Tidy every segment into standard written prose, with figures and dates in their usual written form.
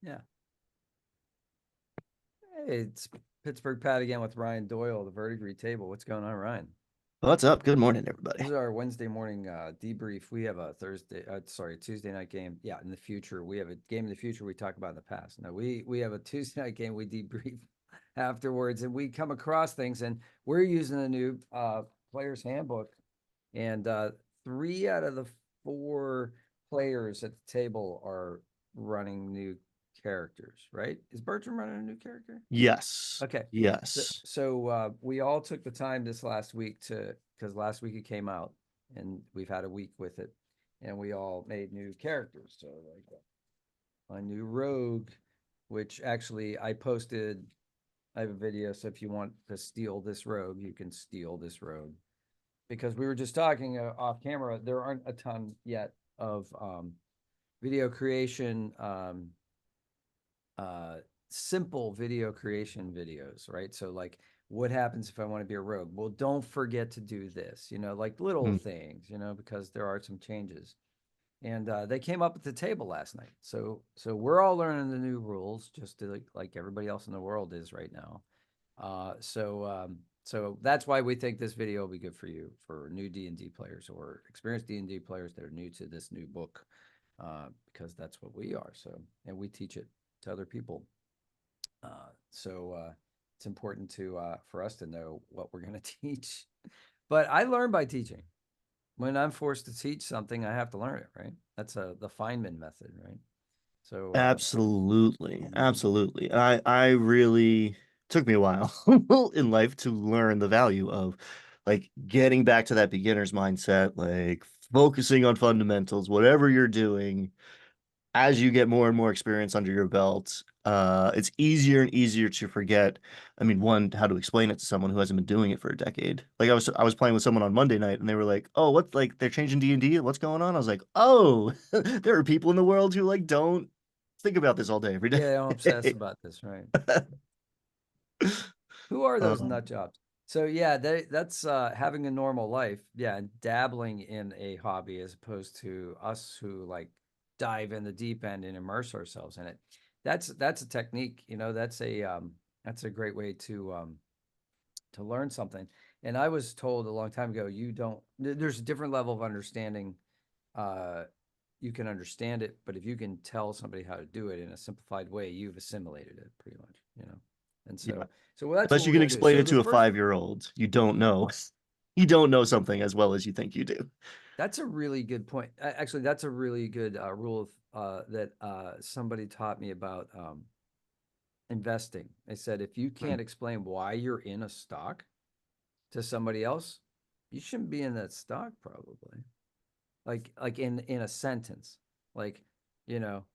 Yeah. Hey, it's Pittsburgh Pat again with Ryan Doyle, the Verdigris Table. What's going on, Ryan? What's up? Good morning, This everybody. is our Wednesday morning debrief. We have a Tuesday night game. Yeah, in the future, we have a game in the future we talk about in the past. Now we have a Tuesday night game we debrief afterwards, and we come across things, and we're using the new player's handbook, and three out of the four players at the table are running new characters. Right? Is Bertram running a new character? Yes. Okay. So, Yes. so we all took the time this last week because last week it came out and we've had a week with it and we all made new characters. So like a new rogue, which actually I posted, I have a video. So if you want to steal this rogue, you can steal this rogue because we were just talking off camera. There aren't a ton yet of video creation, uh, simple video creation videos, right? So like what happens if I want to be a rogue? Well, don't forget to do this, like little Mm. things, because there are some changes. And they came up at the table last night. So we're all learning the new rules just to, like everybody else in the world is right now. So that's why we think this video will be good for you, for new D&D players or experienced D&D players that are new to this new book, because that's what we are. So, and we teach it to other people. So it's important to for us to know what we're going to teach. But I learn by teaching. When I'm forced to teach something, I have to learn it, right? That's the Feynman method, right? So Absolutely. Absolutely. I really took me a while in life to learn the value of like getting back to that beginner's mindset, like focusing on fundamentals, whatever you're doing, as you get more and more experience under your belt, it's easier and easier to forget. I mean, one, how to explain it to someone who hasn't been doing it for a decade. Like I was playing with someone on Monday night and they were like, "Oh, what like they're changing D&D? What's going on?" I was like, "Oh, there are people in the world who like don't think about this all day every yeah, I'm obsessed day." about this, right? Who are those Um, nut jobs? So yeah, that's having a normal life. Yeah, and dabbling in a hobby as opposed to us who like dive in the deep end and immerse ourselves in it. That's a technique. That's a great way to learn something. And I was told a long time ago, you don't. There's a different level of understanding. Uh, you can understand it, but if you can tell somebody how to do it in a simplified way, you've assimilated it pretty much. And yeah. so well, that's what Unless you we're can gonna do. explain So it the to a first, 5-year-old, you don't know. You don't know something as well as you think you do. that's a really good point. Actually, that's a really good rule of, that somebody taught me about investing. They said if you Mm. can't explain why you're in a stock to somebody else, you shouldn't be in that stock probably. Like in a sentence, like you know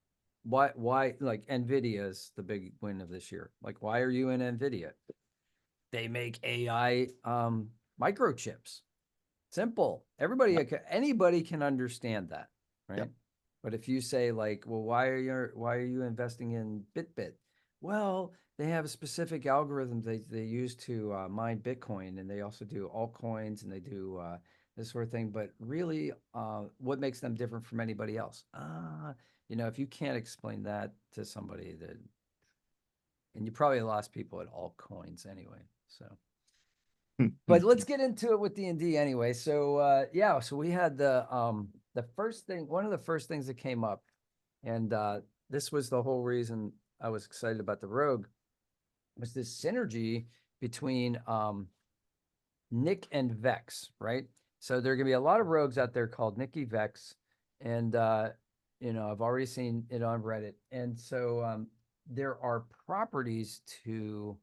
why like Nvidia is the big win of this year. Like why are you in Nvidia? They make AI microchips. Simple. Yeah. Anybody can understand that, Yep. right? But if you say like, well, why are you investing in Bitbit? Well, they have a specific algorithm they use to mine Bitcoin, and they also do altcoins, and they do this sort of thing. But really, what makes them different from anybody else? If you can't explain that to somebody, that and you probably lost people at altcoins anyway. So but let's get into it with D&D anyway. So yeah, so we had the first thing, one of the first things that came up, and this was the whole reason I was excited about the rogue, was this synergy between Nick and Vex, right? So there are gonna be a lot of rogues out there called Nicky Vex, and I've already seen it on Reddit, and so there are properties to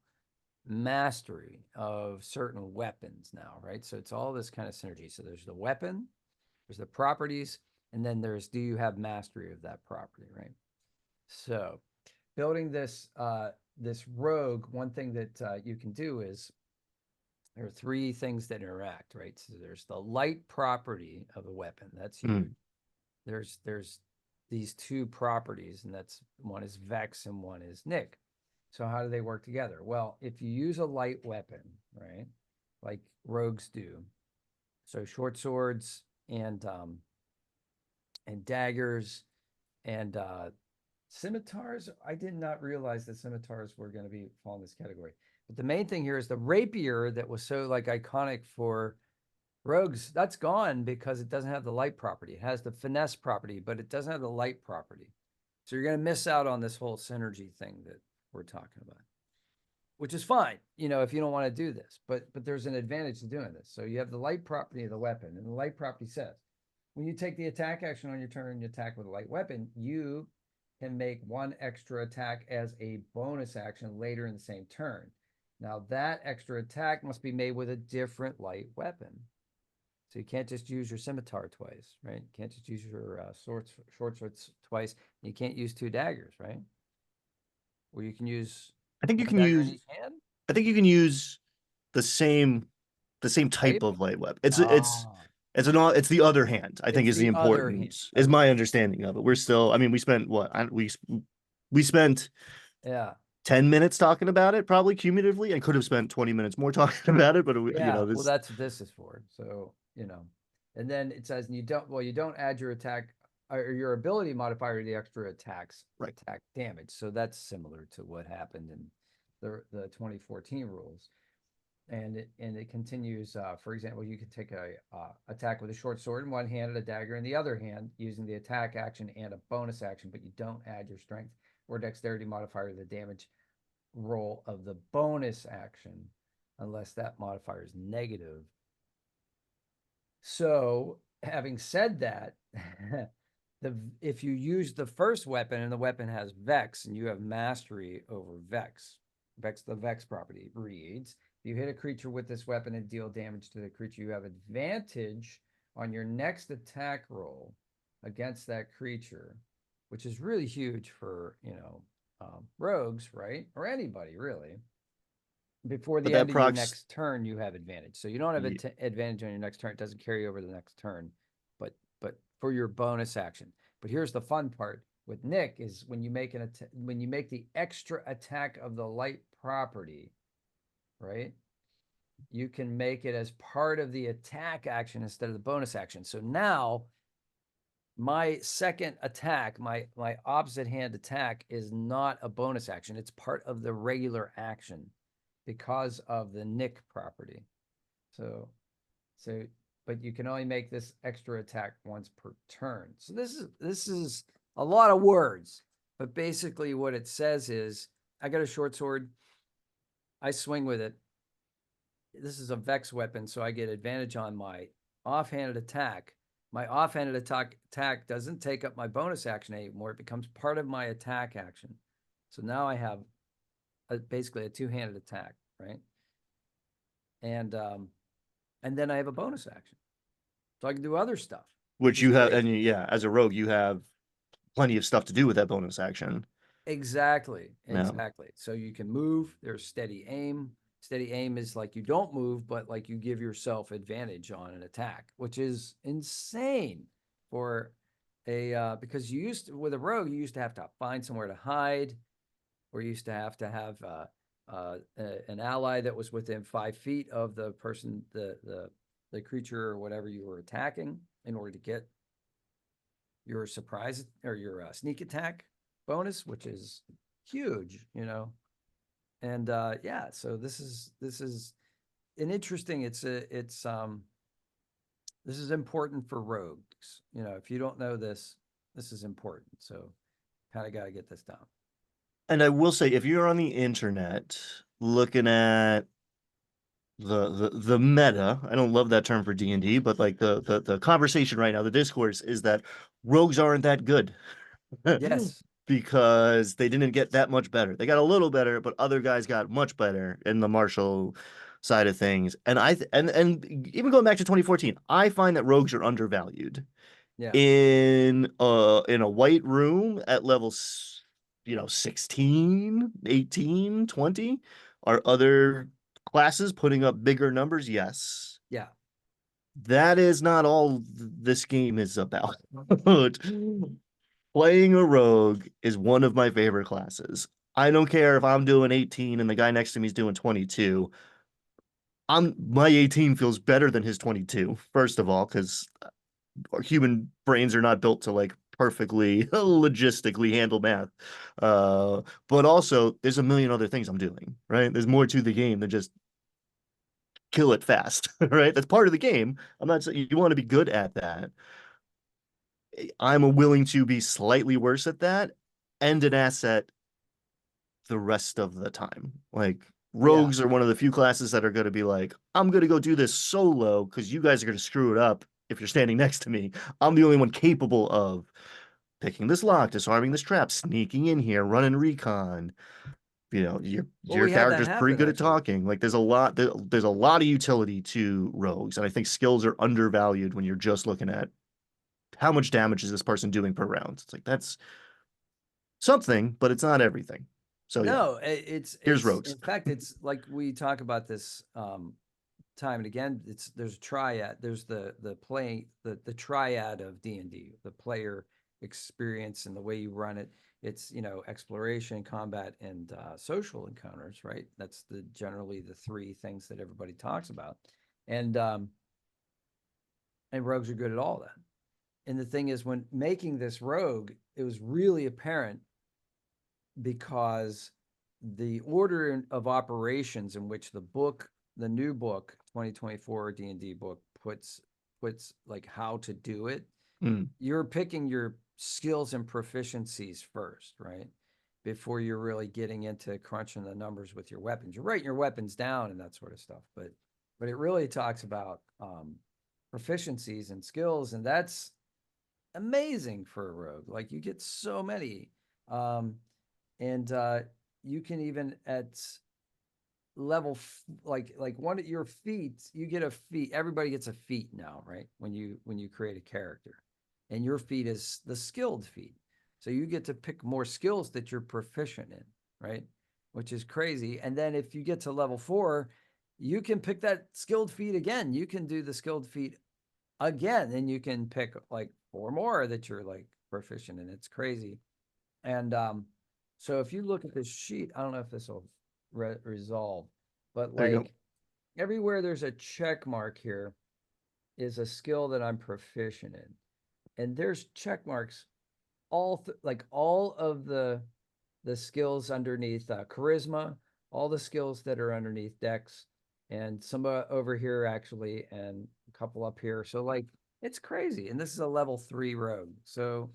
mastery of certain weapons now, right? So it's all this kind of synergy. So there's the weapon, there's the properties, and then there's do you have mastery of that property, right? So building this rogue, one thing that you can do is there are three things that interact, right? So there's the light property of a weapon, that's huge. Mm. There's these two properties, and that's one is Vex and one is Nick. So how do they work together? Well, if you use a light weapon, right, like rogues do, so short swords and daggers and Scimitars, I did not realize that scimitars were going to be fall in this category. But the main thing here is the rapier that was so like iconic for rogues. That's gone because it doesn't have the light property. It has the finesse property, but it doesn't have the light property. So you're going to miss out on this whole synergy thing that we're talking about, which is fine, if you don't want to do this. But there's an advantage to doing this. So you have the light property of the weapon, and the light property says when you take the attack action on your turn and you attack with a light weapon, you can make one extra attack as a bonus action later in the same turn. Now that extra attack must be made with a different light weapon. So you can't just use your scimitar twice, right? You can't just use your short swords twice. You can't use 2 daggers, right? Or you can use I think you 1 can dagger in use each hand, I think you can use the same type type. of light weapon. Ah, It's the other hand, I think it's is the the other hand. important, is my Okay. understanding of it. We're still, I mean, we spent what? We spent Yeah. 10 minutes talking about it, probably cumulatively, and could have spent 20 minutes more talking about it, but Yeah. Well, this that's what this is for. So, and then it says you don't add your attack or your ability modifier to the extra right. attack damage. So that's similar to what happened in the 2014 rules. And it continues. For example, you can take a attack with a short sword in one hand and a dagger in the other hand, using the attack action and a bonus action, but you don't add your strength or dexterity modifier to the damage roll of the bonus action unless that modifier is negative. So, having said that, if you use the first weapon and the weapon has Vex and you have mastery over Vex, the Vex property reads, if you hit a creature with this weapon and deal damage to the creature, you have advantage on your next attack roll against that creature, which is really huge for, rogues, right? Or anybody, really. Before But the that end of your procs, next turn, you have advantage. So you don't have advantage on your next turn. It doesn't carry over the next turn, but for your bonus action. But here's the fun part with Nick is when you make when you make the extra attack of the light property, right? You can make it as part of the attack action instead of the bonus action. So now my second attack, my opposite hand attack is not a bonus action. It's part of the regular action because of the Nick property. So, but you can only make this extra attack once per turn. So this is a lot of words, but basically what it says is I got a short sword. I swing with it. This is a Vex weapon, so I get advantage on my offhanded attack. My offhanded attack doesn't take up my bonus action anymore. It becomes part of my attack action. So now I have basically a 2-handed attack, right? And then I have a bonus action, so I can do other stuff, which which is you have, great. and yeah, as a rogue, you have plenty of stuff to do with that bonus action. Exactly, Yeah. exactly. So you can move. There's steady aim. Steady aim is like you don't move, but like you give yourself advantage on an attack, which is insane for because you used to, with a rogue, you used to have to find somewhere to hide, or you used to have an ally that was within 5 feet of the person, the creature or whatever you were attacking, in order to get your surprise or your sneak attack bonus, which is huge. And yeah, so this is an interesting. This is important for rogues. If you don't know this, this is important. So kind of got to get this down. And I will say, if you're on the internet looking at the meta, I don't love that term for D&D, but like the conversation right now, the discourse is that rogues aren't that good. Yes. Because they didn't get that much better. They got a little better, but other guys got much better in the martial side of things. And and even going back to 2014, I find that rogues are undervalued Yeah. in a white room at level 16, 18, 20. Are other classes putting up bigger numbers? Yes. Yeah. That is not all this game is about. Playing a rogue is one of my favorite classes. I don't care if I'm doing 18 and the guy next to me is doing 22. My 18 feels better than his 22, first of all, because human brains are not built to like perfectly logistically handle math. But also there's a million other things I'm doing, right? There's more to the game than just kill it fast, right? That's part of the game. I'm not saying you want to be good at that. I'm willing to be slightly worse at that and an asset the rest of the time. Like Yeah. rogues are one of the few classes that are going to be like, I'm going to go do this solo because you guys are going to screw it up if you're standing next to me. I'm the only one capable of picking this lock, disarming this trap, sneaking in here, running recon. You know, Well, your we had that character's pretty happen good at actually. talking. Like there's a lot of utility to rogues, and I think skills are undervalued when you're just looking at how much damage is this person doing per round. It's like that's something, but it's not everything. So yeah, No, here's it's rogues. in fact it's like we talk about this time and again. It's there's a triad. There's the play the triad of D&D, the player experience and the way you run it. It's exploration, combat, and social encounters. Right. That's the generally the three things that everybody talks about, and um, and rogues are good at all that. And the thing is, when making this rogue, it was really apparent because the order of operations in which the new book, 2024 D&D book puts like how to do it, Mm, you're picking your skills and proficiencies first, right? Before you're really getting into crunching the numbers with your weapons. You're writing your weapons down and that sort of stuff, but it really talks about proficiencies and skills, and that's amazing for a rogue. Like you get so many. Um, and you can even at level like one of your feats, you get a feat. Everybody gets a feat now, right? When you create a character, and your feat is the skilled feat, so you get to pick more skills that you're proficient in, right? Which is crazy. And then if you get to level 4, you can pick that skilled feat again. You can do the skilled feat again, and you can pick like 4 more that you're like proficient in. It's crazy. And so if you look at this sheet, I don't know if this will resolve, but there you go. like everywhere there's a check mark here is a skill that I'm proficient in. And there's check marks like all of the skills underneath charisma, all the skills that are underneath dex, and some over here actually, and a couple up here. So like it's crazy. And this is a level 3 rogue. So,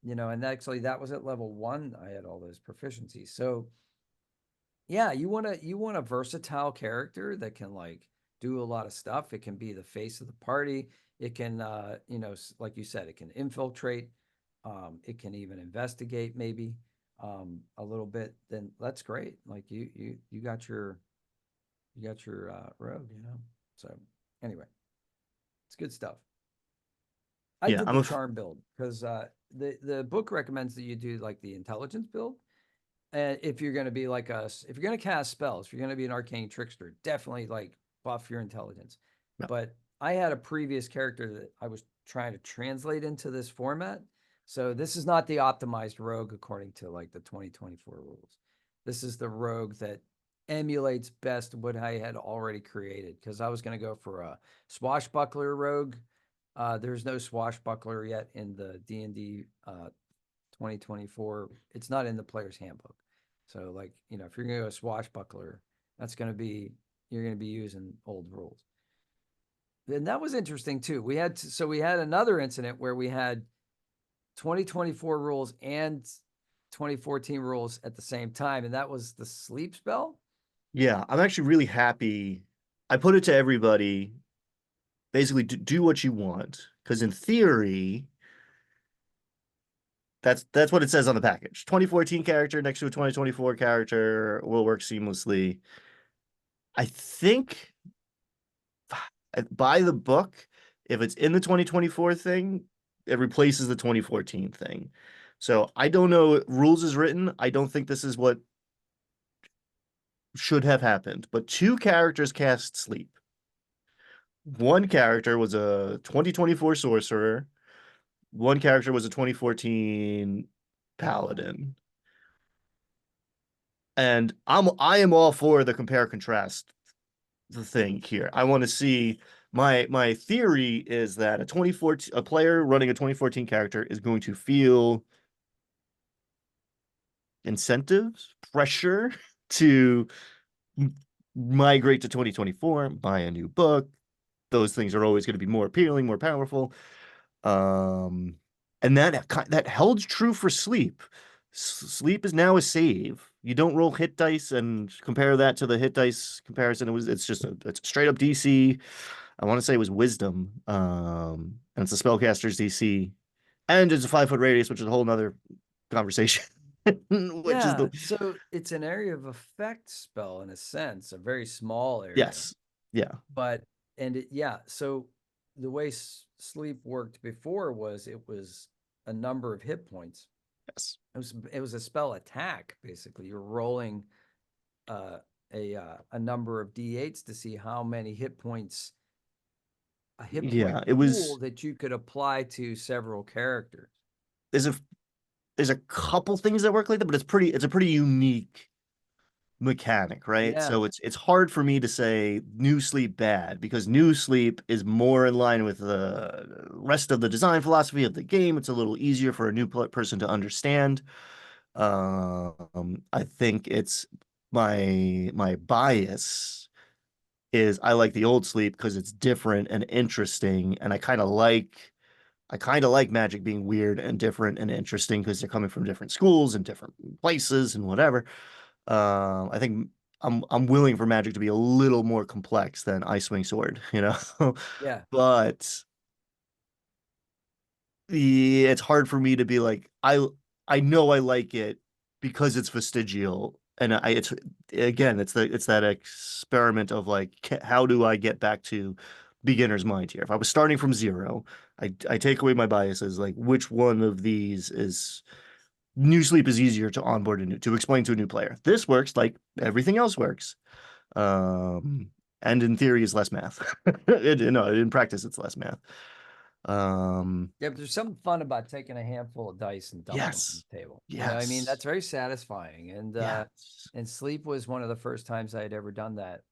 and actually that was at level 1. I had all those proficiencies. So yeah, you want a versatile character that can like do a lot of stuff. It can be the face of the party. It can like you said, it can infiltrate. It can even investigate maybe a little bit. Then that's great. Like you got your rogue. So anyway, it's good stuff. I Yeah, did the charm build because the book recommends that you do like the intelligence build. And if you're going to be like us, if you're going to cast spells, if you're going to be an arcane trickster, definitely like buff your intelligence. no, But I had a previous character that I was trying to translate into this format. So this is not the optimized rogue according to like the 2024 rules. This is the rogue that emulates best what I had already created because I was going to go for a swashbuckler rogue. There's no swashbuckler yet in the D&D 2024. It's not in the player's handbook. So like, if you're going to go swashbuckler, that's going to be, you're going to be using old rules. And that was interesting too. We had another incident where we had 2024 rules and 2014 rules at the same time. And that was the sleep spell. yeah, I'm actually really happy. I put it to everybody, basically do what you want, because in theory, that's what it says on the package. 2014 character next to a 2024 character will work seamlessly. I think by the book, if it's in the 2024 thing, it replaces the 2014 thing. So I don't know. Rules is written. I don't think this is what should have happened. But two characters cast sleep. One character was a 2024 sorcerer. One character was a 2014 paladin. And I am all for the compare contrast the thing here. I want to see My theory is that a player running a 2014 character is going to feel incentives, pressure to migrate to 2024, buy a new book. Those things are always going to be more appealing, more powerful. Um, and that held true for sleep. Sleep is now a save. You don't roll hit dice and compare that to the hit dice comparison. It's straight up DC. I want to say it was wisdom. And it's a spellcaster's DC. And it's a 5 foot radius, which is a whole nother conversation. Which is Yeah, the so it's an area of effect spell in a sense, a very small area. yes. Yeah. But yeah, so the way sleep worked before was it was a number of hit points. Yes. It was a spell attack basically. You're rolling uh, a number of d8s to see how many hit points, a hit point Yeah. It pool was that you could apply to several characters. there's a there's a couple things that work like that, but it's a pretty unique mechanic, right? Yeah, So it's hard for me to say new sleep bad because new sleep is more in line with the rest of the design philosophy of the game. It's a little easier for a new person to understand. I think it's my bias is I like the old sleep because it's different and interesting, and I kind of like Magic being weird and different and interesting because they're coming from different schools and different places and whatever. I think I'm willing for Magic to be a little more complex than Icewing Sword, you know. yeah, But it's hard for me to be like I know I like it because it's vestigial and I it's again it's that experiment of like how do I get back to beginner's mind here? If I was starting from zero, I take away my biases like which one of these is new sleep is easier to onboard to explain to a new player. This works like everything else works. Um and in theory is less math. No, in practice it's less math. Um yeah. But there's something fun about taking a handful of dice and dumping them on Yes. the table. I mean, Yes. that's very satisfying. Yes. And sleep was one of the first times I had ever done that.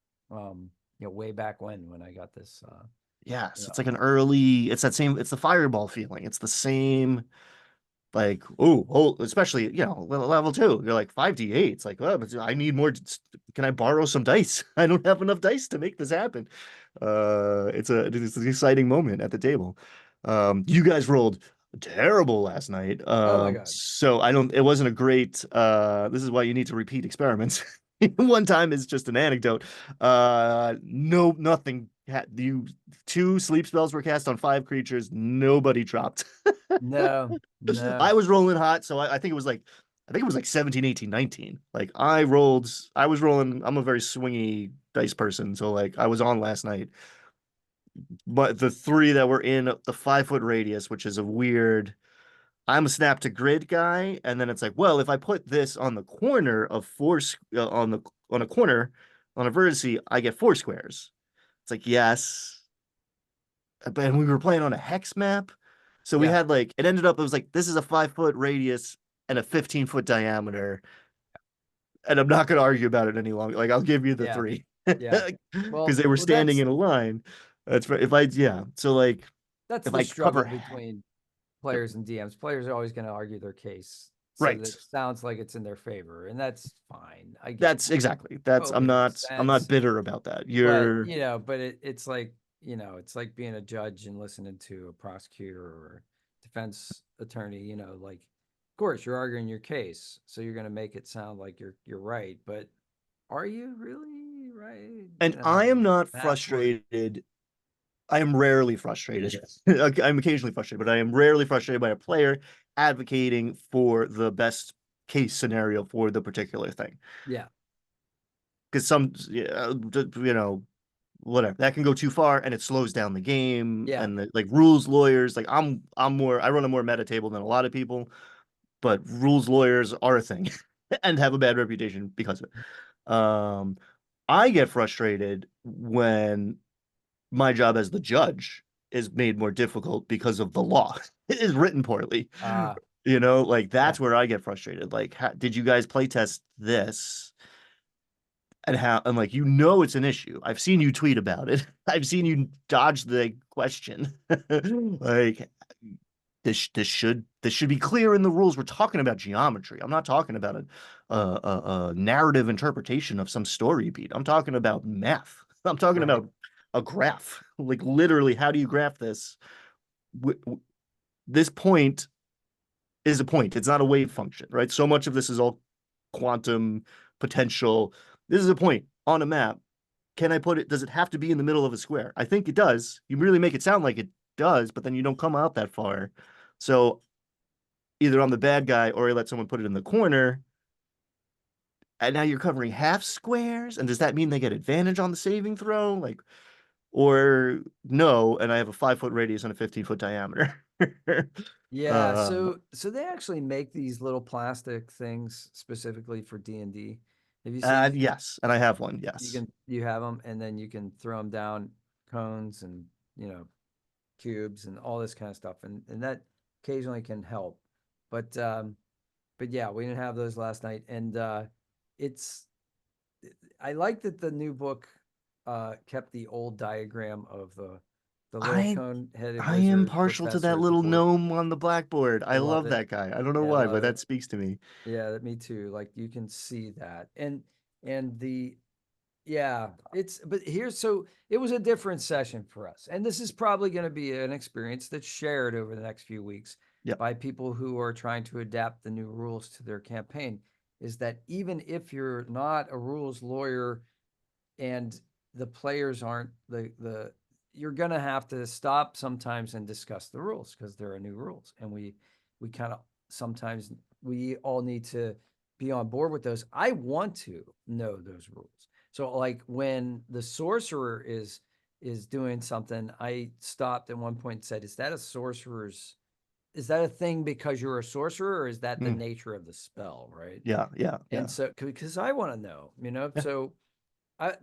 Way back when I got this. You Yes. It's know, like it's that same, it's the fireball feeling. It's the same, like, oh, especially, level two. You're like 5d8. It's like, oh, but I need more. Can I borrow some dice? I don't have enough dice to make this happen. It's an exciting moment at the table. You guys rolled terrible last night. oh my god, So it wasn't a great, this is why you need to repeat experiments. One time is just an anecdote. No, nothing. You two sleep spells were cast on 5 creatures. Nobody dropped. no, no, I was rolling hot, so I think it was like 17, 18, 19. Like I was rolling, I'm a very swingy dice person, so like I was on last night. But the three that were in the 5 foot radius, which is a weird, I'm a snap to grid guy, and then it's like, well, if I put this on the corner of on a corner on a vertice, I get 4 squares. It's like, yes, and we were playing on a hex map. So we yeah, had like it ended up it was like this is a 5 foot radius and a 15-foot diameter. And I'm not gonna argue about it any longer. Like I'll give you the yeah, three. yeah. Because they were Well, standing in a line. That's right. If I yeah. So like that's if the I struggle cover between players and DMs. Players are always going to argue their case so that right. it sounds like it's in their favor, and that's fine. I get That's that. exactly. That's Totally makes I'm not sense. bitter about that. But You're it's like it's like being a judge and listening to a prosecutor or defense attorney. Like, of course you're arguing your case, so you're going to make it sound like you're right, but are you really right? and I am not Math's work. frustrated. I am rarely frustrated. I'm occasionally frustrated, but I am rarely frustrated by a player advocating for the best case scenario for the particular thing. Yeah, Because whatever that can go too far and it slows down the game yeah, and like rules lawyers. Like I run a more meta table than a lot of people, but rules lawyers are a thing and have a bad reputation because of it. I get frustrated when my job as the judge is made more difficult because of the law. It is written poorly. uh, Like yeah, that's where I get frustrated. Like, did you guys play test this? and how, and like, you know, it's an issue. I've seen you tweet about it. I've seen you dodge the question. Like, this should be clear in the rules. We're talking about geometry. I'm not talking about a narrative interpretation of some story beat. I'm talking about math. I'm talking Right. about a graph. Like, literally, how do you graph this? This point is a point. It's not a wave function, right? So much of this is all quantum potential. This is a point on a map. Can I put it? Does it have to be in the middle of a square? I think it does. You really make it sound like it does, but then you don't come out that far. So either I'm the bad guy or I let someone put it in the corner. And now you're covering half squares. And does that mean they get advantage on the saving throw? Like, or no, and I have a 5 foot radius and a 15-foot diameter. Yeah, uh, so they actually make these little plastic things specifically for D&D. Have you seen these? yes, and I have one. Yes. You have them, and then you can throw them down cones and, you know, cubes and all this kind of stuff, and that occasionally can help. But yeah, we didn't have those last night, and it's I like that the new book kept the old diagram of the little I cone-headed I am wizard partial to that professor at the little board. gnome on the blackboard. I I love love it. that guy. I don't know Yeah, I why, love but it. that speaks to me. Yeah, me too. Like you can see that. And the yeah, it's but here's so it was a different session for us. And this is probably going to be an experience that's shared over the next few weeks Yeah. by people who are trying to adapt the new rules to their campaign. Is that even if you're not a rules lawyer and the players aren't the you're going to have to stop sometimes and discuss the rules because there are new rules, and we kind of sometimes we all need to be on board with those. I want to know those rules. So like when the sorcerer is doing something, I stopped at one point and said, is that a sorcerer's, is that a thing because you're a sorcerer, or is that the Mm. nature of the spell, right? Yeah, yeah, And yeah. so because I want to know, you know, Yeah. so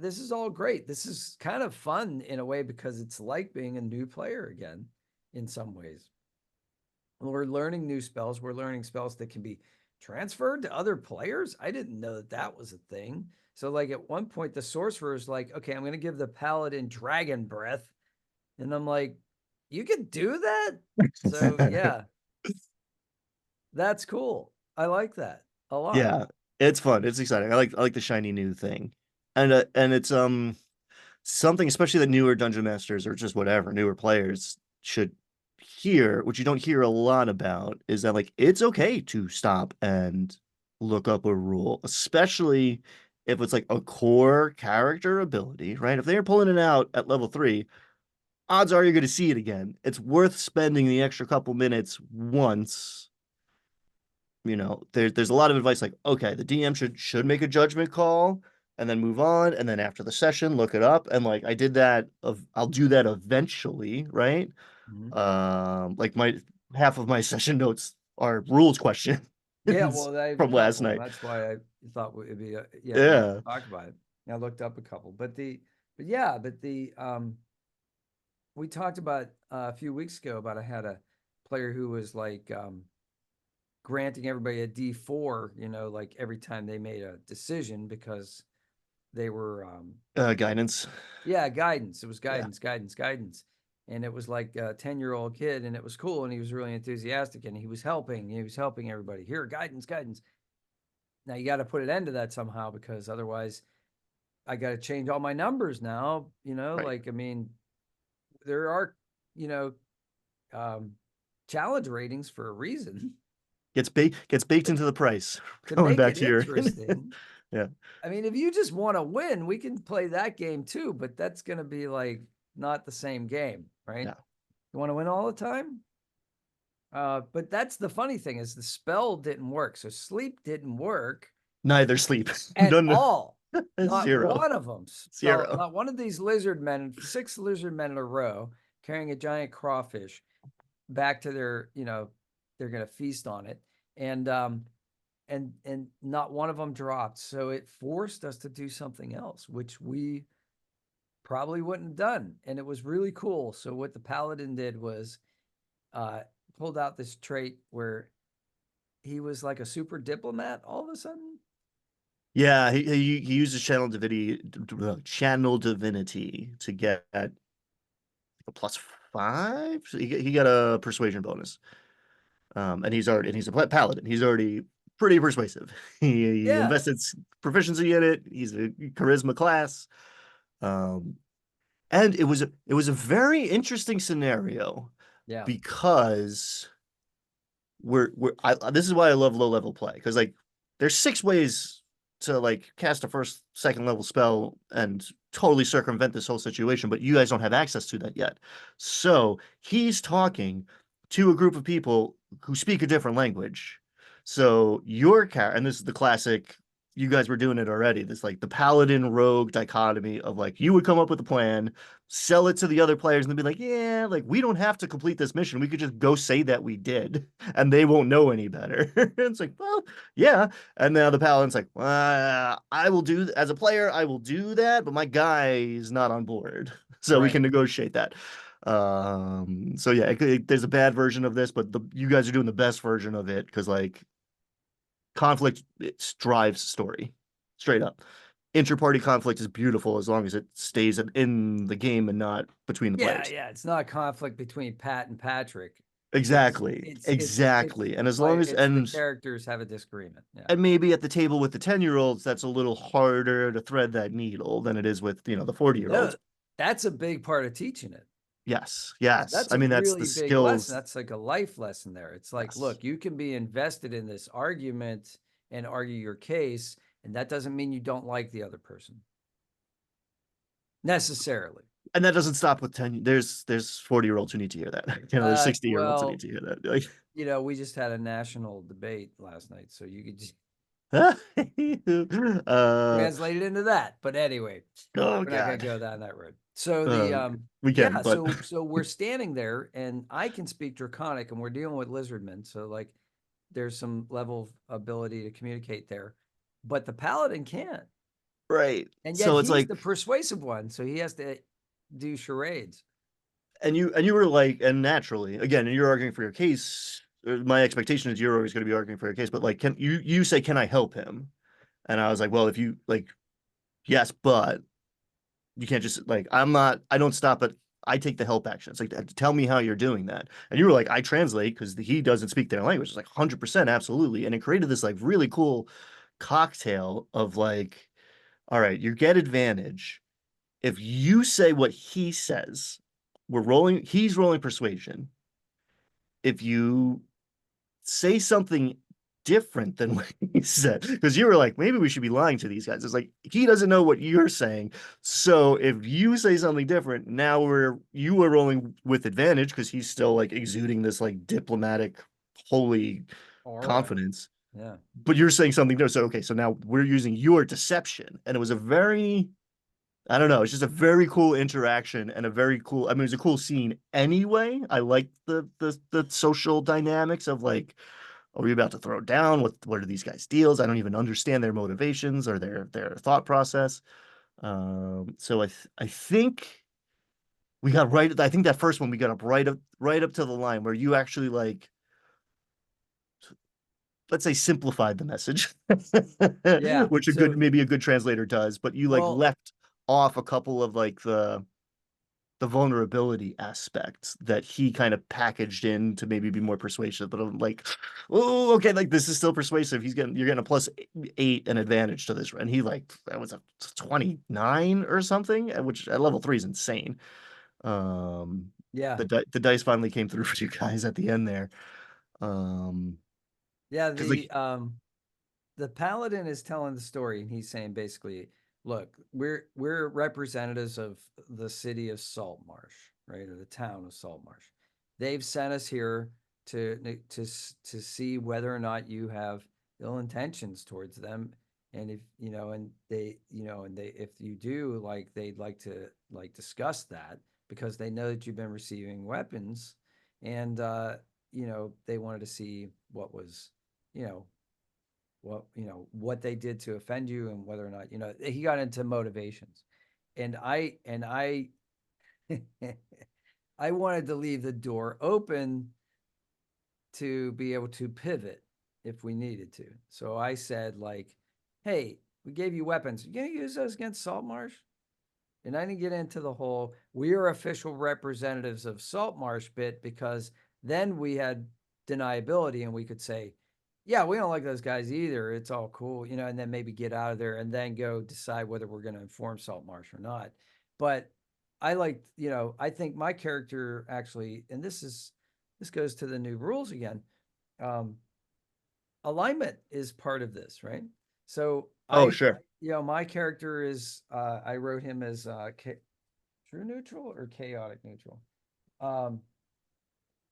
this is all great. This is kind of fun in a way because it's like being a new player again in some ways. We're learning new spells. We're learning spells that can be transferred to other players. I didn't know that that was a thing. So, like at one point, the sorcerer is like, okay, I'm going to give the paladin dragon breath. And I'm like, you can do that? So, yeah, that's cool. I like that a lot. Yeah, it's fun. It's exciting. I like the shiny new thing. And it's something, especially the newer dungeon masters or just whatever, newer players should hear, which you don't hear a lot about, is that like it's okay to stop and look up a rule, especially if it's like a core character ability, right? If they're pulling it out at level 3, odds are you're going to see it again. It's worth spending the extra couple minutes once. There's a lot of advice like, okay, the DM should make a judgment call and then move on, and then after the session, look it up. And like I did that I'll do that eventually, right? Mhm. Like my half of my session notes are rules questions Yeah, well, I have a from last couple, and night. that's why I thought it'd be yeah, we Yeah. talk about it. I looked up a couple, but yeah, but the we talked about a few weeks ago about I had a player who was like granting everybody a D4, you know, like every time they made a decision because they were Guidance. yeah, guidance. It was Yeah. guidance. And it was like a 10-year-old kid, and it was cool, and he was really enthusiastic, and he was helping everybody. Here, guidance. Now you got to put an end to that somehow because otherwise I got to change all my numbers now. You know, Right. like I mean, there are, you know, um, challenge ratings for a reason Gets baked to, into the price. to Going make back it to your interesting. yeah. I mean, if you just want to win, we can play that game too, but that's going to be like not the same game, right? Yeah. You want to win all the time? But that's the funny thing is the spell didn't work. So sleep didn't work Neither sleep. at None. all. Not Zero. one of them fell. Zero. Not one of these lizard men, 6 lizard men in a row, carrying a giant crawfish back to their, you know, they're going to feast on it, and not one of them dropped. So it forced us to do something else, which we probably wouldn't have done, and it was really cool. So what the paladin did was uh, pulled out this trait where he was like a super diplomat all of a sudden. Yeah, he uses channel divinity to get a +5. So he got a persuasion bonus. And he's a paladin. He's already pretty persuasive. He Yeah, invested proficiency in it. He's a charisma class. Um, and it was a very interesting scenario yeah, because this is why I love low level play, because like there's 6 ways to like cast a first second level spell and totally circumvent this whole situation, but you guys don't have access to that yet. So he's talking to a group of people who speak a different language. So your character, and this is the classic, you guys were doing it already, this like the paladin rogue dichotomy of like you would come up with a plan, sell it to the other players, and they'd be like, yeah, like we don't have to complete this mission, we could just go say that we did and they won't know any better. It's like, well, yeah. And now the paladin's like, I will do, as a player, I will do that, but my guy is not on board. So we right. can negotiate that. So yeah, there's a bad version of this, but you guys are doing the best version of it because like conflict, it drives story straight up. Inter-party conflict is beautiful as long as it stays in the game and not between the Yeah, players. yeah. It's not a conflict between Pat and Patrick. It's Exactly. it's Exactly. And as long like as it's the characters have a disagreement. Yeah. and maybe at the table with the 10-year-olds, that's a little harder to thread that needle than it is with, the 40-year-olds. No, that's a big part of teaching it. Yes. Yes. That's I a mean, that's the really big lesson. skills. That's like a life lesson there. It's like, Yes. look, you can be invested in this argument and argue your case, and that doesn't mean you don't like the other person necessarily. And that doesn't stop with 10. There's 40-year-olds who need to hear that. There's 60-year-olds who need Well, to hear that. Like, we just had a national debate last night, so you could just uh, translate it into that. But anyway, oh we're not going God. to go down that road. So Uh, we can, yeah, but so we're standing there, and I can speak Draconic, and we're dealing with lizardmen, so like there's some level of ability to communicate there, but the paladin can't, right. and yet So it's he's like, the persuasive one, so he has to do charades. and you were like, and naturally, again, and you're arguing for your case. My expectation is you're always going to be arguing for your case, but like, can you say, can I help him? And I was like, well, if you like, yes, but you can't just like, I don't stop at, I take the help action. It's like, tell me how you're doing that. And you were like, I translate because he doesn't speak their language. It's like 100%, absolutely. And it created this like really cool cocktail of like, all right, you get advantage. If you say what he says, he's rolling persuasion. If you say something different than what he said, because you were like, maybe we should be lying to these guys. It's like he doesn't know what you're saying. So if you say something different, now you are rolling with advantage because he's still like exuding this like diplomatic, holy Aura. confidence. Yeah. But you're saying something different. So okay, so now we're using your deception. And it was a very, I don't know, it's just a very cool interaction and a very cool, I mean, it was a cool scene anyway. I like the social dynamics of like, are we about to throw down? What are these guys' deals? I don't even understand their motivations or their thought process. So I think we got right. I think that first one we got up right up to the line where you actually like, let's say, simplified the message, Yeah. which So, maybe a good translator does, but you like well, left off a couple of like the vulnerability aspects that he kind of packaged in to maybe be more persuasive. But I'm like, oh, okay, like this is still persuasive. You're getting a +8 an advantage to this, and he like that was a 29 or something, which at level 3 is insane. Um, yeah. the dice finally came through for you guys at the end there. Yeah, Because like, the paladin is telling the story, and he's saying basically, look, we're representatives of the city of Saltmarsh, right, or the town of Saltmarsh. They've sent us here to see whether or not you have ill intentions towards them, and if and they if you do, like they'd like to like discuss that because they know that you've been receiving weapons, and they wanted to see what was you know what they did to offend you and whether or not he got into motivations, and I I wanted to leave the door open to be able to pivot if we needed to. So I said, like, hey, we gave you weapons. You gonna use those against Saltmarsh? And I didn't get into the whole we are official representatives of Saltmarsh bit, because then we had deniability and we could say, yeah, we don't like those guys either. It's all cool, and then maybe get out of there and then go decide whether we're going to inform Saltmarsh or not. But I like, I think my character actually, and this goes to the new rules again. Alignment is part of this, right? So Oh, sure. my character is, I wrote him as true neutral or chaotic neutral. I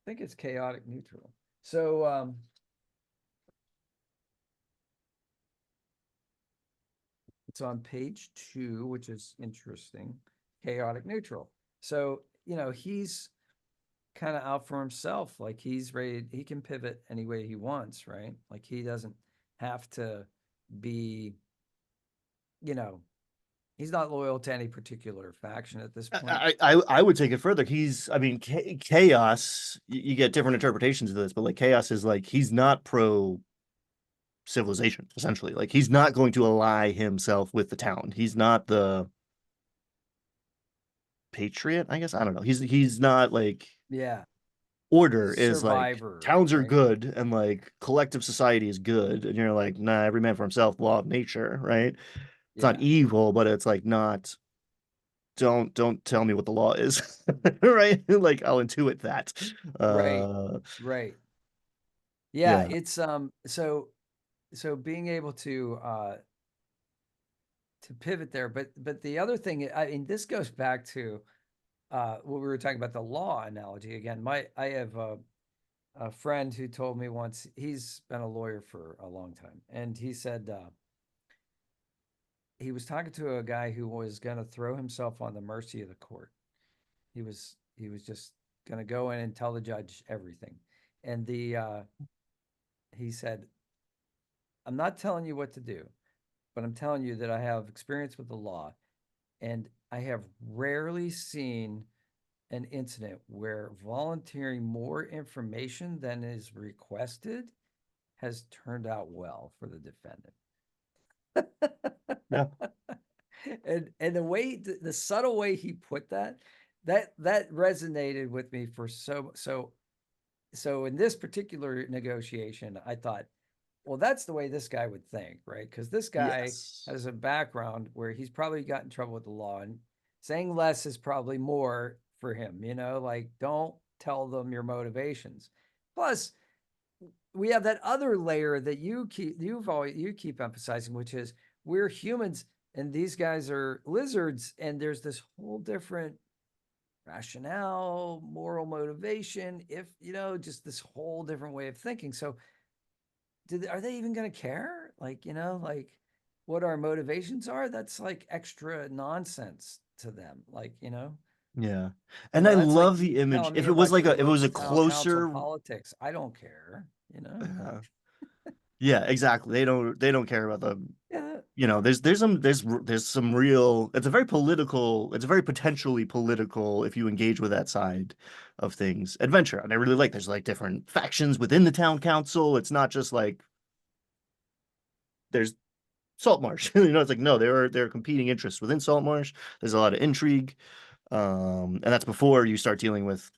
think it's chaotic neutral. So it's on page 2, which is interesting. Chaotic neutral. So, he's kind of out for himself. Like he's ready, he can pivot any way he wants, right? Like he doesn't have to be, he's not loyal to any particular faction at this point. I would take it further. I mean, chaos. You get different interpretations of this, but like chaos is like he's not pro civilization essentially. Like he's not going to ally himself with the town. He's not the patriot, I guess. I don't know. He's not like Yeah. order is like Survivor, towns are right? good and like collective society is good, and you're like, nah, every man for himself, law of nature, right? It's not Yeah. evil, but it's like not don't tell me what the law is. Right? Like I'll intuit that. Right. Uh Right. Yeah, yeah. it's so being able to pivot there, but the other thing, I mean, this goes back to what we were talking about, the law analogy again. I have a friend who told me once, he's been a lawyer for a long time, and he said he was talking to a guy who was going to throw himself on the mercy of the court. He was just going to go in and tell the judge everything, and he said, I'm not telling you what to do, but I'm telling you that I have experience with the law, and I have rarely seen an incident where volunteering more information than is requested has turned out well for the defendant. Yeah. And the way, the subtle way he put that resonated with me for so in this particular negotiation, I thought, well, that's the way this guy would think, right? Because this guy Yes. has a background where he's probably got in trouble with the law, and saying less is probably more for him, like don't tell them your motivations. Plus, we have that other layer that you keep emphasizing, which is we're humans and these guys are lizards, and there's this whole different rationale, moral motivation, if just this whole different way of thinking. So are they even going to care? Like, like what our motivations are? That's like extra nonsense to them. Like, Yeah. And I that's like love the image. telling If me it was about like your if it was local a town council closer politics. I don't care, like, yeah, exactly. They don't care about the yeah, there's some real it's a very potentially political, if you engage with that side of things, adventure. And I really like there's like different factions within the town council. It's not just like there's Saltmarsh. It's like no, there are competing interests within Saltmarsh. There's a lot of intrigue. And that's before you start dealing with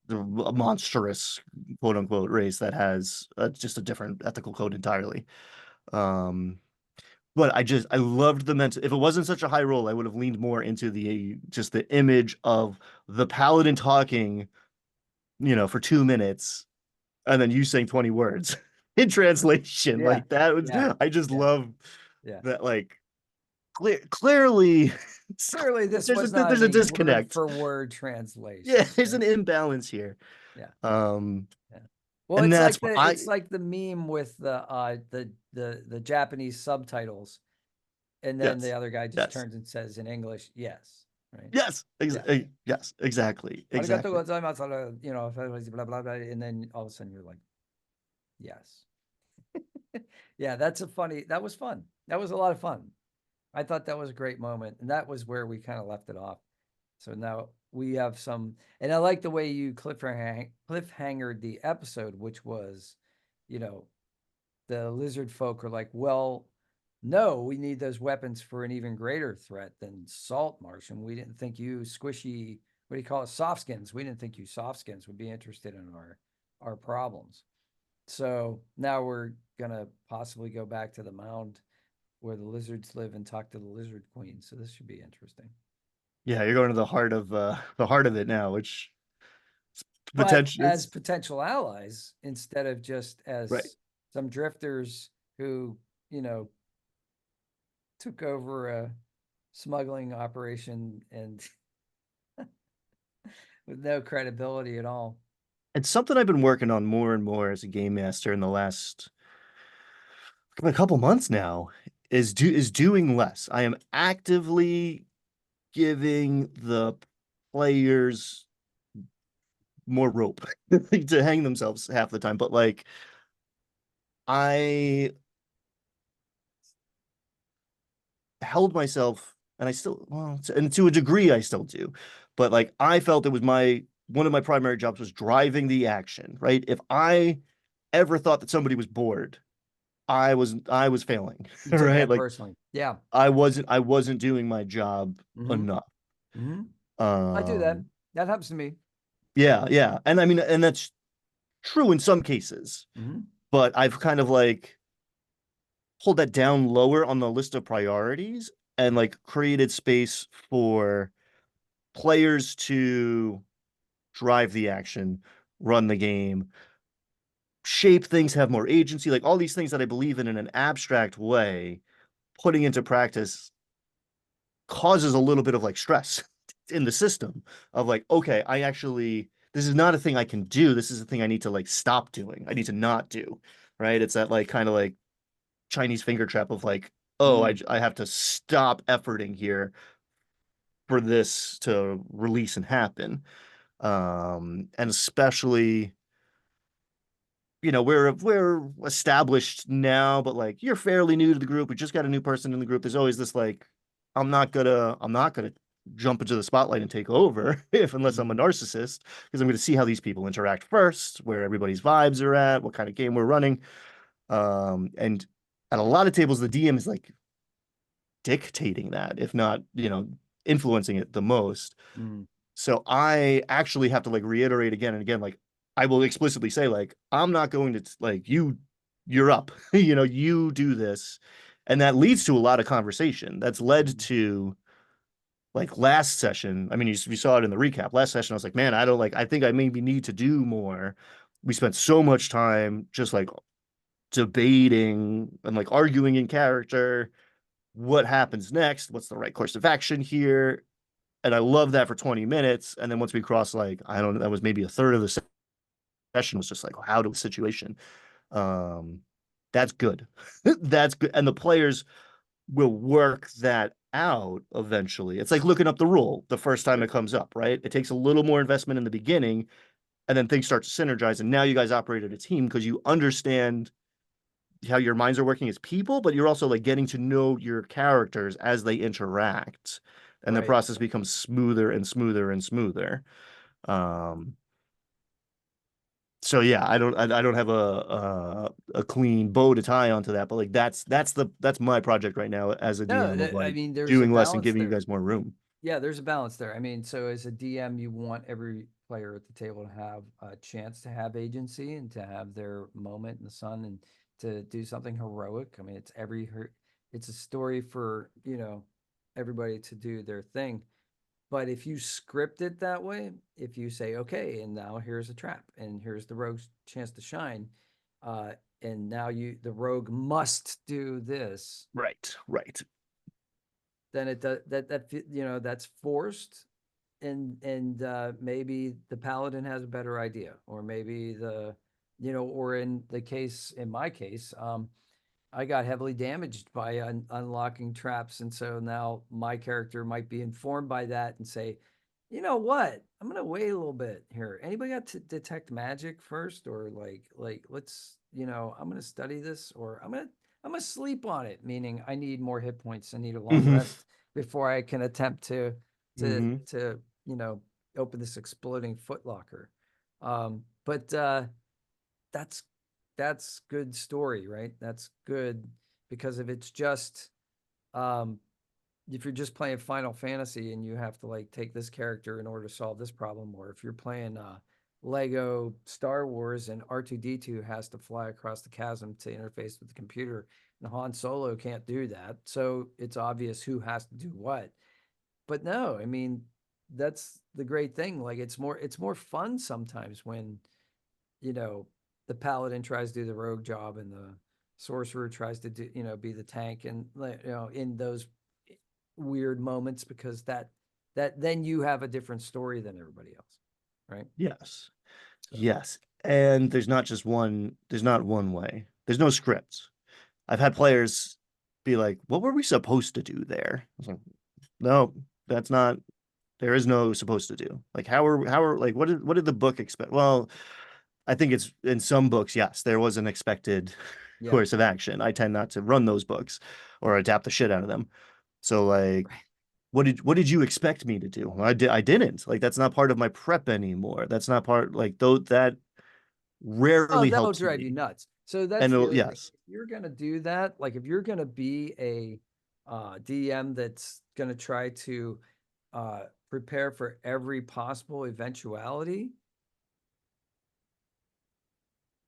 a monstrous quote unquote race that has just a different ethical code entirely. Um, but I loved the mental. If it wasn't such a high roll, I would have leaned more into the image of the paladin talking, for 2 minutes, and then you saying 20 words in translation. yeah, Like that was, yeah, I just yeah, love yeah. that. Like clearly, Clearly, this was not there's a a word disconnect. for word Yeah, translation, there's right? an imbalance here. Yeah, Um, yeah. Well, and it's that's like what I it's like the meme with the Japanese subtitles, and then the yes, other guy just yes, turns and says in English, "Yes," right? Yeah. yes, exactly, Arigato exactly. gozaimasu, blah blah blah, and then all of a sudden you're like, "Yes." Yeah, that was fun. That was a lot of fun. I thought that was a great moment, and that was where we kind of left it off. So now we have some, and I like the way you cliffhangered the episode, which was, you know, the lizard folk are like, well, no, we need those weapons for an even greater threat than Salt Martian. We didn't think you squishy, what do you call it, soft skins. We didn't think you soft skins would be interested in our problems. So now we're gonna possibly go back to the mound where the lizards live and talk to the lizard queen. So this should be interesting. Yeah, you're going to the heart of it now, which But potential as it's potential allies instead of just right. as some drifters who, you know, took over a smuggling operation and with no credibility at all. It's something I've been working on more and more as a game master in the last a couple months now is doing less. I am actively giving the players more rope to hang themselves half the time, but like I held myself and I still, well, and to a degree I still do, but like I felt it was my one of my primary jobs was driving the action, right? If I ever thought that somebody was bored, I was failing, You took right? that Like personally. Yeah. I wasn't doing my job Mm-hmm. enough. Mm-hmm. I do that. Um, That happens to me. yeah, yeah. And I mean, and that's true in some cases, Mm-hmm. but I've kind of like pulled that down lower on the list of priorities and like created space for players to drive the action, run the game, shape things, have more agency, like all these things that I believe in an abstract way, putting into practice causes a little bit of like stress in the system of like, okay, I actually, this is not a thing I can do. This is a thing I need to like stop doing. I need to not do. Right. It's that like kind of like Chinese finger trap of like, oh, Mm. I have to stop efforting here for this to release and happen. And especially, we're established now, but like you're fairly new to the group. We just got a new person in the group. There's always this like, I'm not gonna jump into the spotlight and take over if unless I'm a Mm-hmm. narcissist, because I'm gonna see how these people interact first, where everybody's vibes are at, what kind of game we're running. And at a lot of tables, the DM is like dictating that, if not, influencing it the most. Mm. So I actually have to like reiterate again and again, like I will explicitly say, like, I'm not going to like you're up, you do this. And that leads to a lot of conversation. That's led Mm. to like last session. I mean, you saw it in the recap. Last session, I was like, man, I think I maybe need to do more. We spent so much time just like debating and like arguing in character. What happens next? What's the right course of action here? And I love that for 20 minutes. And then once we crossed, like, I don't know, that was maybe a third of the session was just like, how to situation. Um, that's good. That's good. And the players will work that out eventually. It's like looking up the rule the first time Sure. it comes up, right? It takes a little more investment in the beginning, and then things start to synergize. And now you guys operate as a team because you understand how your minds are working as people, but you're also like getting to know your characters as they interact. And the Right. process becomes smoother and smoother and smoother. Um, so yeah, I don't have a clean bow to tie onto that, but like that's my project right now as a No, DM of I like mean, there's a doing less and balance giving you there. guys more room. Yeah, there's a balance there. I mean, so as a DM, you want every player at the table to have a chance to have agency and to have their moment in the sun and to do something heroic. I mean, it's a story for, everybody to do their thing. But if you script it that way, if you say, okay, and now here's a trap, and here's the rogue's chance to shine, uh, and now the rogue must do this, Right, right. then it does that's forced, and maybe the paladin has a better idea, or maybe or in my case, I got heavily damaged by unlocking traps, and so now my character might be informed by that and say, you know what, I'm gonna wait a little bit here. Anybody got to detect magic first, or like let's I'm gonna study this, or I'm gonna sleep on it, meaning I need more hit points. I need a long Hmm. rest before I can attempt to Hmm. to open this exploding footlocker. But that's that's good story, right? That's good. because if it's just um if you're just playing Final Fantasy and you have to like take this character in order to solve this problem, or if you're playing Lego Star Wars and R2D2 has to fly across the chasm to interface with the computer, and Han Solo can't do that, so it's obvious who has to do what. But no, I mean, that's the great thing. Like it's more fun sometimes when, you know, the paladin tries to do the rogue job and the sorcerer tries to do, be the tank, and in those weird moments, because that then you have a different story than everybody else, right? Yes. So Yes. And there's not one way. There's no script. I've had players be like, what were we supposed to do there? I was like, no, that's not, there is no supposed to do. Like, like, what did the book expect? Well, I think it's in some books, yes, there was an expected yeah, course of action. I tend not to run those books or adapt the shit out of them. So like, right. what did you expect me to do? I didn't. Like that's not part of my prep anymore. That's not part like though that Oh, rarely that'll helps drive you me. nuts. So that's And the it'll, other thing. yes. If you're gonna do that, like if you're gonna be a DM that's gonna try to prepare for every possible eventuality,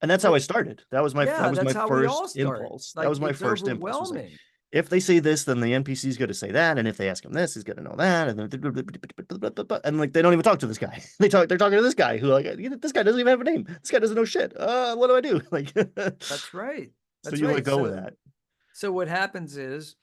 And that's how I like, started. That yeah, was that's my how we first all start. impulse. That Like was my it's first impulse. Was like, overwhelming. if they say this, then the NPC is going to say that, and if they ask him this, he's going to know that, and then and like they don't even talk to this guy. They're talking to this guy who like this guy doesn't even have a name. This guy doesn't know shit. What do I do? Like, That's right. so That's you let right. go with So that. so what happens is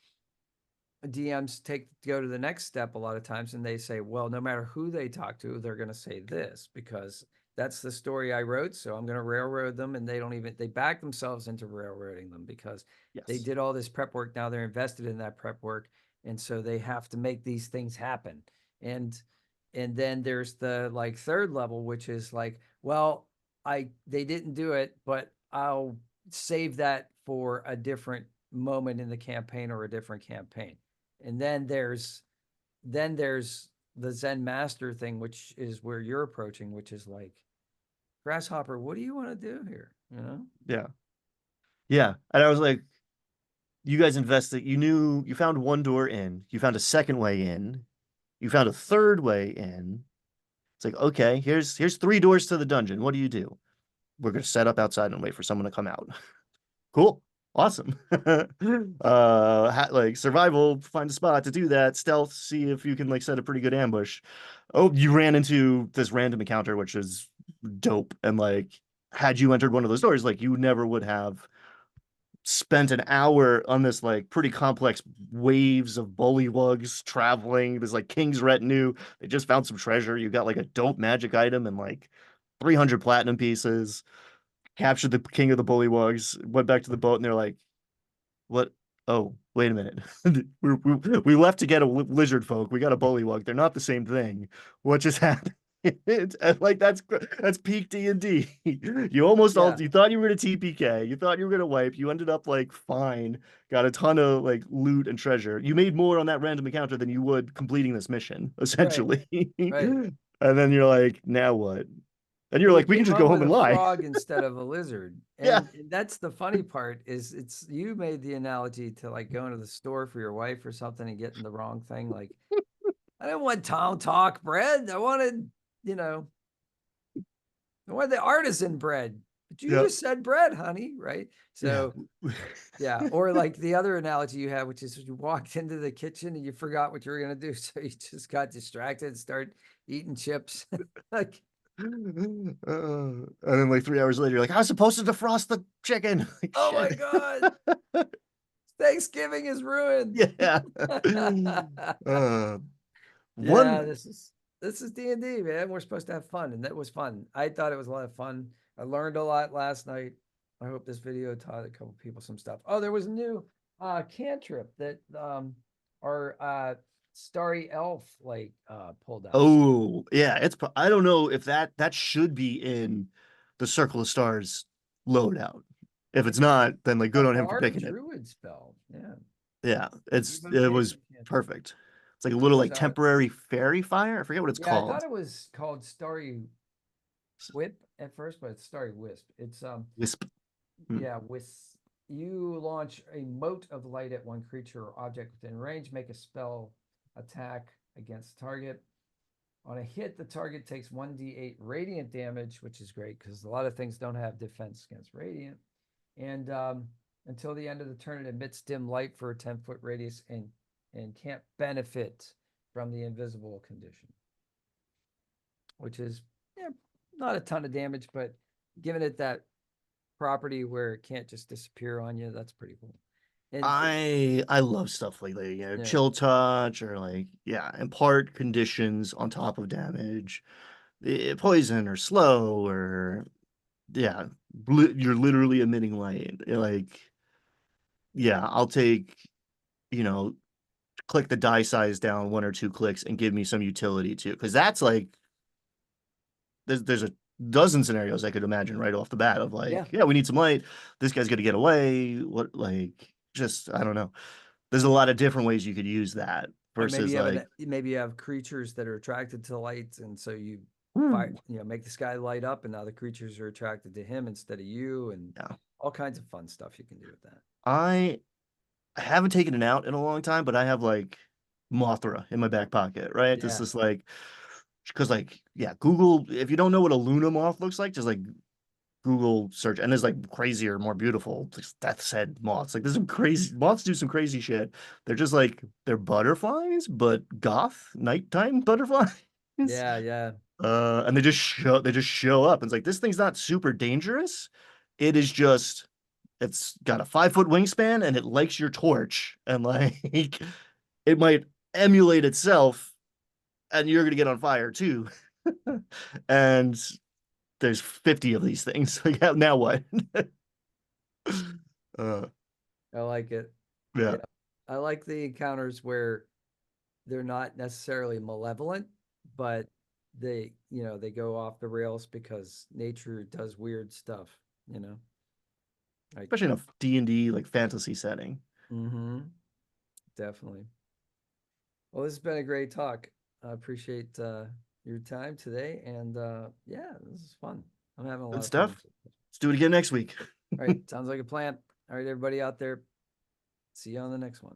DMs go to the next step a lot of times, and they say, well, no matter who they talk to, they're going to say this because that's the story I wrote. So I'm going to railroad them. And they back themselves into railroading them because they Yes. did all this prep work. Now they're invested in that prep work. And so they have to make these things happen. And, and then there's the like third level, which is like, well, they didn't do it, but I'll save that for a different moment in the campaign or a different campaign. And then there's the Zen master thing, which is where you're approaching, which is like, Grasshopper, what do you want to do here? You know? Yeah. Yeah. And I was like, you guys invested. You found one door in. You found a second way in. You found a third way in. It's like, okay, here's three doors to the dungeon. What do you do? We're gonna set up outside and wait for someone to come out. Cool. Awesome. Like survival, find a spot to do that. Stealth, see if you can like set a pretty good ambush. Oh, you ran into this random encounter, which is dope. And like, had you entered one of those doors, like you never would have spent an hour on this like pretty complex waves of bullywugs traveling. There's like king's retinue. They just found some treasure. You got like a dope magic item and like 300 platinum pieces. Captured the king of the bullywugs. Went back to the boat and they're like, "What? Oh, wait a minute. We left to get a lizard folk. We got a bullywug. They're not the same thing. What just happened?" It's like that's peak D&D. Yeah, You thought you were gonna TPK, you thought you were gonna wipe, you ended up like fine, got a ton of like loot and treasure. You made more on that random encounter than you would completing this mission, right, essentially. right. And then you're like, now what? And you're Well, we like, we can came just up go home with and a lie. frog instead of a lizard. Yeah. And that's the funny part is it's you made the analogy to like going to the store for your wife or something and getting the wrong thing. Like, I didn't want town talk bread. I wanted, you know, I wanted the artisan bread. But you Yeah. just said bread, honey, right? Yeah. So yeah, or like the other analogy you have, which is you walked into the kitchen and you forgot what you were gonna do, so you just got distracted and start eating chips. Like, And then like 3 hours later, you're like, I was supposed to defrost the chicken. Like oh my shit. god, Thanksgiving is ruined. Yeah. Uh, Yeah, one this is D&D, man. We're supposed to have fun, and that was fun. I thought it was a lot of fun. I learned a lot last night. I hope this video taught a couple people some stuff. Oh, there was a new cantrip that our starry elf like pulled out. Oh, yeah, I don't know if that should be in the Circle of Stars loadout. If it's not, then like A good on him for bard picking it. druid spell. Yeah. Yeah, it was Evocation cantrip. perfect. It's like a little It's like temporary fairy fire. I forget what it's yeah, I thought called. it was called Starry Whip at first, but it's Starry Wisp. It's Wisp. Hmm. yeah, Wisp. you launch a mote of light at one creature or object within range. Make a spell attack against target. On a hit, the target takes 1d8 radiant damage, which is great because a lot of things don't have defense against radiant. And until the end of the turn, it emits dim light for a 10-foot radius and can't benefit from the invisible condition, which is not a ton of damage, but giving it that property where it can't just disappear on you, that's pretty cool. And I love stuff like that, chill touch or like, impart conditions on top of damage, poison or slow or you're literally emitting light. Like, I'll take, click the die size down 1 or 2 clicks and give me some utility too, because that's like there's a dozen scenarios I could imagine right off the bat of like, we need some light. This guy's gonna get away. What, like, just I don't know. There's a lot of different ways you could use that versus maybe you have creatures that are attracted to light, and so you make the sky light up, and now the creatures are attracted to him instead of you, and all kinds of fun stuff you can do with that. I haven't taken it out in a long time, but I have like Mothra in my back pocket, right? This is like, because like, Google, if you don't know what a Luna moth looks like, just like Google search, and there's like crazier, more beautiful death's head moths. Like there's some crazy moths do some crazy shit. They're just like they're butterflies, but goth nighttime butterflies. Yeah. And they just show up. And it's like this thing's not super dangerous. It is just it's got a 5 foot wingspan and it likes your torch. And like it might emulate itself and you're gonna get on fire too. And there's 50 of these things. Like now what? I like it. Yeah. I like the encounters where they're not necessarily malevolent, but they go off the rails because nature does weird stuff, like, especially in a D&D like fantasy setting. Definitely. Well, this has been a great talk. I appreciate your time today, and this is fun. I'm having a lot Good of fun. stuff. Let's do it again next week. All right, sounds like a plan. All right, everybody out there, see you on the next one.